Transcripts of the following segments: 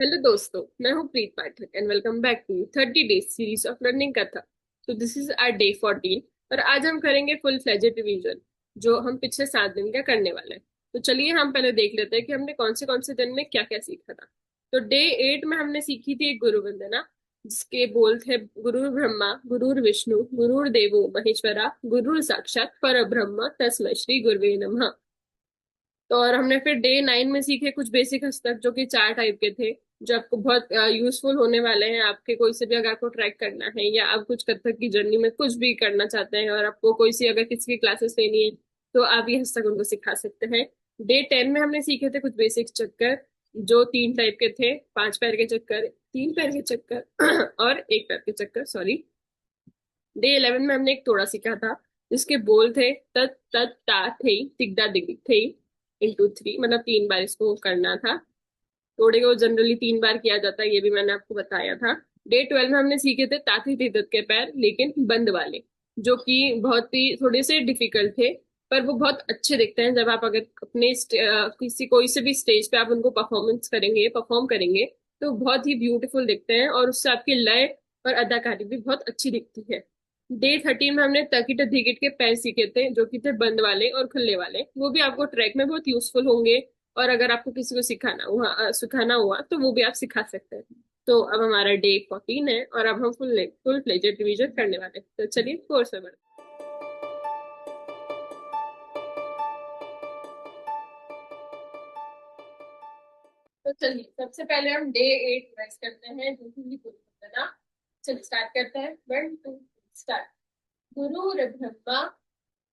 Hello दोस्तों, मैं हूँ Preet Pathak and welcome back to 30 days series of learning कथा। तो दिस इज आवर डे 14 और आज हम करेंगे फुल फ्लेजेड रिवीजन जो हम पिछले 7 दिन का करने वाले हैं। तो चलिए हम पहले देख लेते हैं कि हमने कौन से दिन में क्या क्या सीखा था। तो डे 8 में हमने सीखी थी एक गुरु वंदना, जिसके बोल थे गुरु ब्रह्मा गुरु विष्णु गुरु देवो महेश्वरा गुरु साक्षात पर ब्रह्म तस्मै श्री गुरुवे नमः। तो और हमने फिर डे 9 में सीखे कुछ बेसिक हस्तक जो कि 4 टाइप के थे, जो आपको बहुत यूजफुल होने वाले हैं। आपके कोई से भी अगर आपको ट्रैक करना है या आप कुछ कथक की जर्नी में कुछ भी करना चाहते हैं और आपको कोई सी अगर किसी की क्लासेस लेनी है तो आप ये हस्तक उनको सिखा सकते हैं। डे 10 में हमने सीखे थे कुछ बेसिक चक्कर जो 3 टाइप के थे, 5 पैर के चक्कर, 3 पैर के चक्कर और 1 पैर के चक्कर, सॉरी। डे 11 में हमने एक तोड़ा सीखा था जिसके बोल थे तत तत ता थे तिगदा दिग थे इंटू 3, मतलब 3 बार इसको करना था। तोड़े को जनरली 3 बार किया जाता है, ये भी मैंने आपको बताया था। डे 12 में हमने सीखे थे ताती तिदत के पैर लेकिन बंद वाले, जो कि बहुत ही थोड़े से डिफिकल्ट थे, पर वो बहुत अच्छे दिखते हैं जब आप अगर अपने किसी कोई से भी स्टेज पे आप उनको परफॉर्म करेंगे तो बहुत ही ब्यूटीफुल दिखते हैं और उससे आपकी लय और अदाकारी भी बहुत अच्छी दिखती है। डे 13 में हमने तकिट धिकिट के पैर सीखे थे जो कि थे बंद वाले और खुले वाले, वो भी आपको ट्रैक में बहुत यूजफुल होंगे। और अगर आपको किसी को सिखाना हुआ तो वो भी आप सिखा सकते हैं। तो अब हमारा डे 14 है और अब हम फुल फुल फ्लेजेड रिवीजन करने वाले हैं। तो चलिए कोर्स में बढ़ते हैं। तो चलिए सबसे पहले हम डे 8 रिवाइज करते हैं जो कि गुरु वंदना। चलिए स्टार्ट करते हैं, 1 2 स्टार्ट। गुरुर ब्रह्मा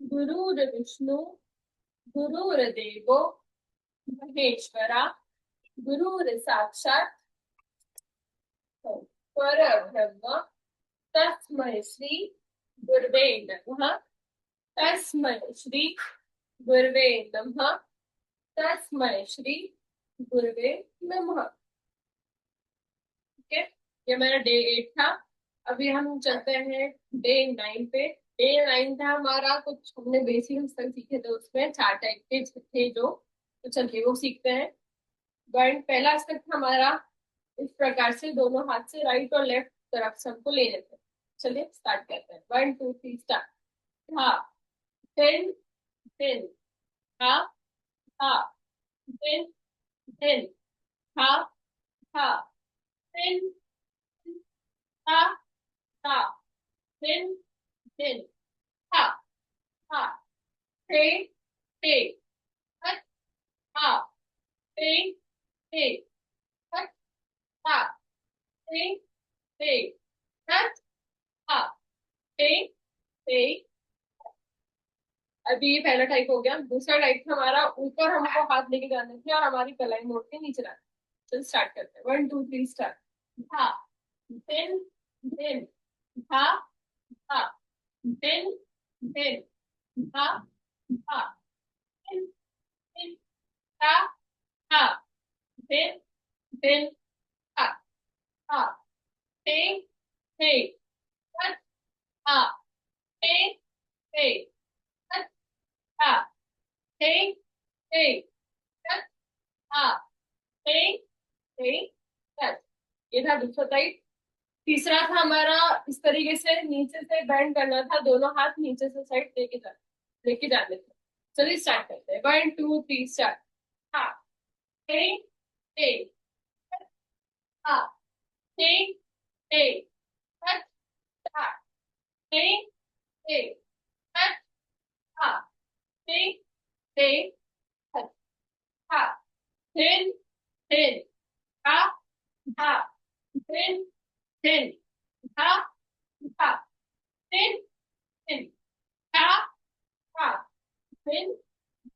गुरुर विष्णु गुरुर देवो महेश्वरा गुरुर साक्षात परब्रह्म तस्मै श्री गुरुवे नमः। तस्मै श्री गुरुवे नमः। तस्मै श्री गुरुवे नमः। ठीक है, ये मेरा डे 8 था। अभी हम चलते हैं डे 9 पे। डे 9 था हमारा, कुछ हमने बेसिक हस्तक सीखे थे, उसमें 4 टाइप के थे जो, तो चलिए वो सीखते हैं। वन पहला हस्तक था हमारा, इस प्रकार से दोनों हाथ से राइट और लेफ्ट तरफ से हमको ले लेते हैं। चलिए स्टार्ट करते हैं, 1 2 3 स्टार्ट। हाँ, टेन टेन, हाँ हाँ, टेन टेन, हाँ हाँ, टेन, हाँ हाँ, टेन टेन, हाँ हाँ, टे टे, हट, हाँ, टे टे, हट, हाँ, टे टे, हट, हाँ, टे टे। अभी ये पहला टाइप हो गया। दूसरा टाइप था हमारा, ऊपर हमको हाथ लेके जाने थे और हमारी कलाई मोड़ के नीचे लाना। चल स्टार्ट करते हैं, 1 2 3 स्टार्ट। हाँ, देन देन, हाँ हाँ, देन देन, हाँ हाँ, देन देन, हाँ हाँ, देन देन, हाँ हाँ, टे टे, हट, हाँ, टे टे, हट, हाँ, टे टे, हट, हाँ, टे टे, हट। ये था दूसरा टाइप। तीसरा था हमारा, इस तरीके से नीचे से बैंड करना था, दोनों हाथ नीचे से साइड लेके जाने थे। चलिए स्टार्ट करते हैं, 1 2 3 स्टार्ट। हाँ, टे टे, हाँ, टे टे, हट, हाँ, टे टे, हट, हाँ, टे टे, हट, हाँ, टेन टेन, हाँ हाँ, टेन टेन, हाँ हाँ, टेन टेन, हाँ हाँ, टेन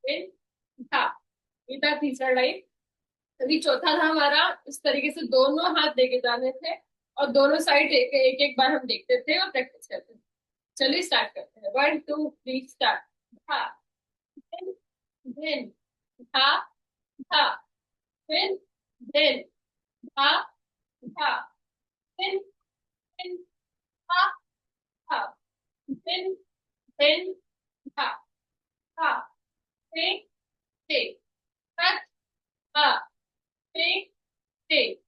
टेन, हाँ। ये था तीसरा टाइप। अभी चौथा था हमारा, इस तरीके से दोनों हाथ देके जाने थे और दोनों साइड एक एक बार हम देखते थे और प्रैक्टिस करते थे। चलिए स्टार्ट करते हैं, 1 2 3 स्टार्ट। हाँ, then then, हाँ हाँ, then then, हाँ हाँ, then then, हाँ हाँ, then then, हाँ हाँ, take take, cut, हाँ, take take,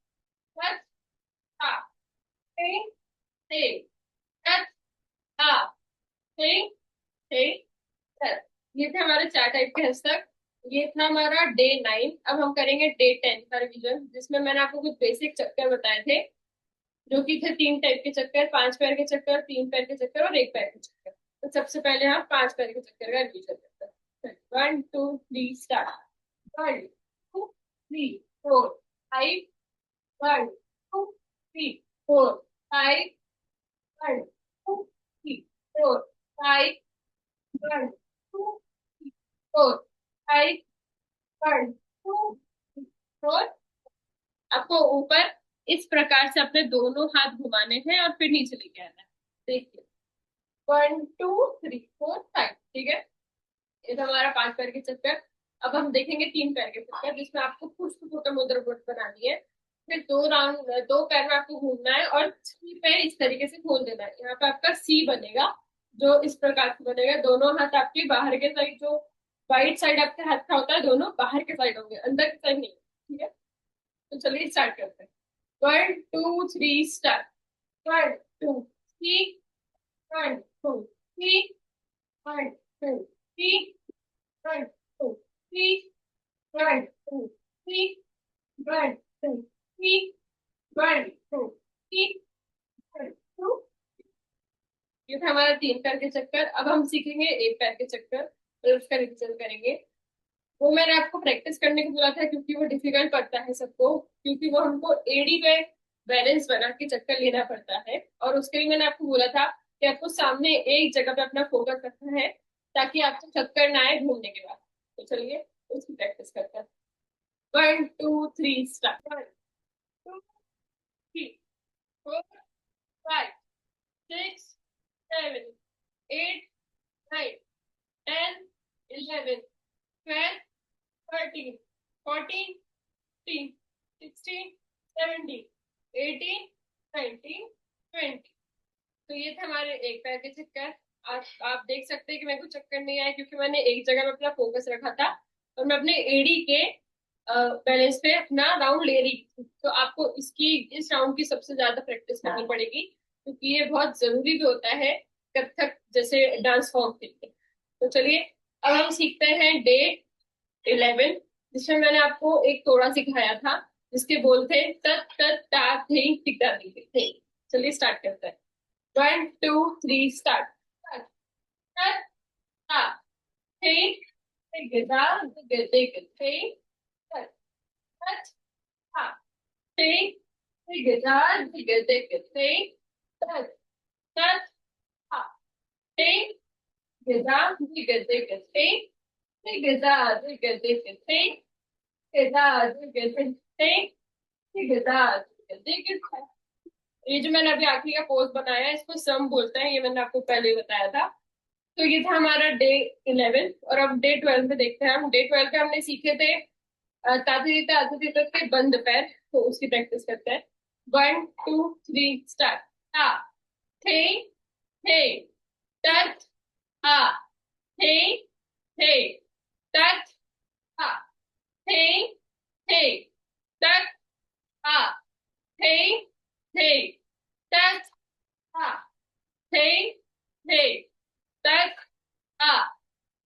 ये थे हमारे 4 टाइप के हस्तक। ये था हमारा डे 9। अब हम करेंगे डे 10 का रिविजन, जिसमें मैंने आपको कुछ बेसिक चक्कर बताए थे, जो कि थे 3 टाइप के चक्कर, 5 पैर के चक्कर, 3 पैर के चक्कर और 1 पैर के चक्कर। तो सबसे पहले हम 5 पैर के चक्कर का रिविजन करते हैं। 1 2 3 स्टार्ट। 1 2 3 4 5। 1 2 3 4 5। 1 2 3 4 5। 1 2 3 4 5। 1 2 3 4। आपको ऊपर इस प्रकार से अपने दोनों हाथ घुमाने हैं और फिर नीचे लेके आना है। देखिए, 1 2 3 4 5। ठीक है, ये तो हमारा 5 पैर के चक्कर। अब हम देखेंगे 3 पैर के चक्कर, जिसमें आपको पुष्प कुटम मुद्रा बनानी है। फिर 2 राउंड, 2 पैर में आपको घूमना है और 3 पैर इस तरीके से खोल देना है। यहाँ पे आपका सी बनेगा, जो इस प्रकार से बनेगा। दोनों हाथ आपके बाहर के साइड, जो वाइट साइड आपके हाथ का होता है, दोनों बाहर के साइड होंगे, अंदर के साइड नहीं। ठीक है, तो चलिए स्टार्ट करते हैं। 1 2 3 स्टार्ट। 1 2 3। 1 2 3। 1 2 3। 1 2 3। 1 2 3। 1 2 3। 1 2 3। 1 2। ये था हमारा 3 पैर के चक्कर। अब हम सीखेंगे 1 पैर के चक्कर और उसका रिविजन करेंगे। वो मैंने आपको प्रैक्टिस करने को बोला था, क्योंकि वो डिफिकल्ट पड़ता है सबको, क्योंकि वो हमको एडी पे बैलेंस बना के चक्कर लेना पड़ता है। और उसके लिए मैंने आपको बोला था कि आपको सामने एक जगह पे अपना फोकस रखना है, ताकि आपको चक्कर ना आए घूमने के बाद। तो चलिए उसकी प्रैक्टिस करते हैं। 1 2 3 स्टार्ट। 1 2 3 4 5 6 7 8 9 10 11 12 13 14 15 16 17 18 19 20। तो ये थे हमारे 1 पैर के चक्कर। आप देख सकते हैं कि मेरे को चक्कर नहीं आया, क्योंकि मैंने एक जगह पे अपना फोकस रखा था और मैं अपने एडी के बैलेंस पे अपना राउंड ले रही थी। तो आपको इस राउंड की सबसे ज्यादा प्रैक्टिस करनी पड़ेगी, क्योंकि ये बहुत जरूरी भी होता है कथक जैसे डांस फॉर्म के लिए। तो चलिए अब हम सीखते हैं डे 11, जिसमें मैंने आपको एक तोड़ा सिखाया था, जिसके बोल थे तत तत ता थे टिका थे। चलिए स्टार्ट करते हैं। 1 2 3 स्टार्ट। तत ता थे टिका थे। तत तत ता थे टिका थे। तत तत ता थे टिका थे। ये जो मैंने अभी आखिरी का पोज बनाया है, इसको सम बोलते हैं, ये मैंने आपको पहले ही बताया था। तो ये था हमारा डे 11। और अब डे 12 में देखते हैं। हम डे 12 पे हमने सीखे थे ताती के बंद पैर, तो उसकी प्रैक्टिस करते हैं। 1 2 3 स्टार्ट। ता थे थे तत आ थे थे तत आ थे थे तत आ थे थे तत आ थे थे तत आ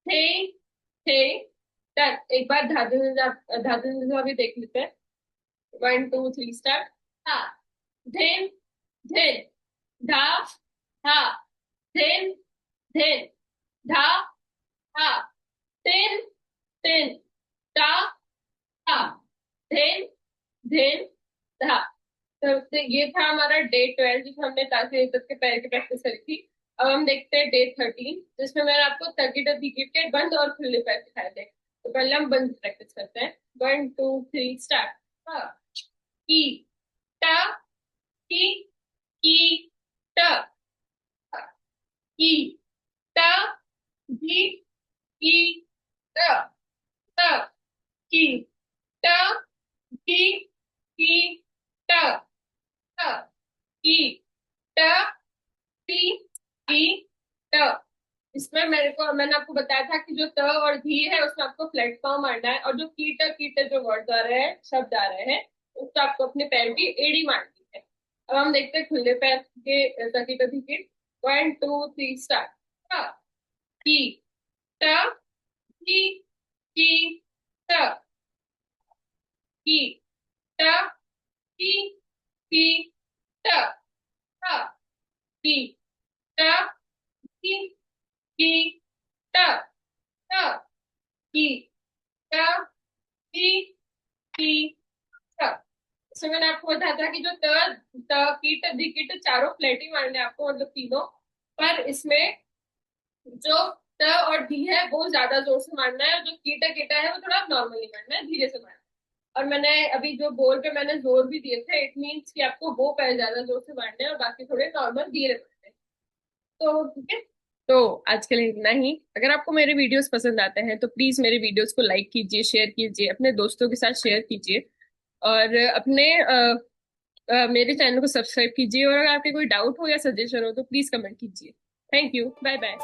थे थे तत। एक बार धातु निजा भी देख लेते हैं। 1 2 3 स्टार्ट। धा धिन धिन धा धा धिन धिन धा धा तिन तिन ता ता धिन धिन धा। तो ये था हमारा डे 12, जिसमें हमने तासे तक के पैर की प्रैक्टिस करी थी। अब हम देखते हैं डे 13, जिसमें मैंने आपको तर्किट विकेट के बंद और खुले पैर सिखाए थे। तो पहले हम बंद प्रैक्टिस करते हैं। 1 2 3 स्टार्ट। की टा की ट की ट की ट ट की ट की ट ट की ट की ट। इसमें मैंने आपको बताया था कि जो त और धी है, उसमें आपको फ्लैट फॉर्म मारना है, और जो कीट जो वर्ड आ रहे हैं, शब्द आ रहे हैं, उसको आपको अपने पैर की एड़ी मारनी है। अब हम देखते हैं खुले पैर के तकी 1 2 3 स्टार्ट। की ट की की त की त की त थ की त की त थ की त की त। इसमें मैंने आपको बताया था कि जो त कीट दिकीट चारों फ्लैट ही मारने हैं आपको, मतलब तीनों। पर इसमें जो त और डी है वो ज्यादा जोर से मारना है, और जो कीटा कीटा है वो थोड़ा नॉर्मली मारना है, धीरे से मारना है। और मैंने अभी जो बोल पे मैंने जोर भी दिए थे, इट मीन्स कि आपको वो पहले ज्यादा जोर से मारने हैं और बाकी थोड़े नॉर्मल धीरे मारने हैं। तो ठीक है। तो आज के लिए इतना ही। अगर आपको मेरे वीडियोस पसंद आते हैं तो प्लीज मेरे वीडियोस को लाइक कीजिए, शेयर कीजिए, अपने दोस्तों के साथ शेयर कीजिए, और अपने मेरे चैनल को सब्सक्राइब कीजिए। और अगर आपके कोई डाउट हो या सजेशन हो तो प्लीज कमेंट कीजिए। Thank you, bye bye.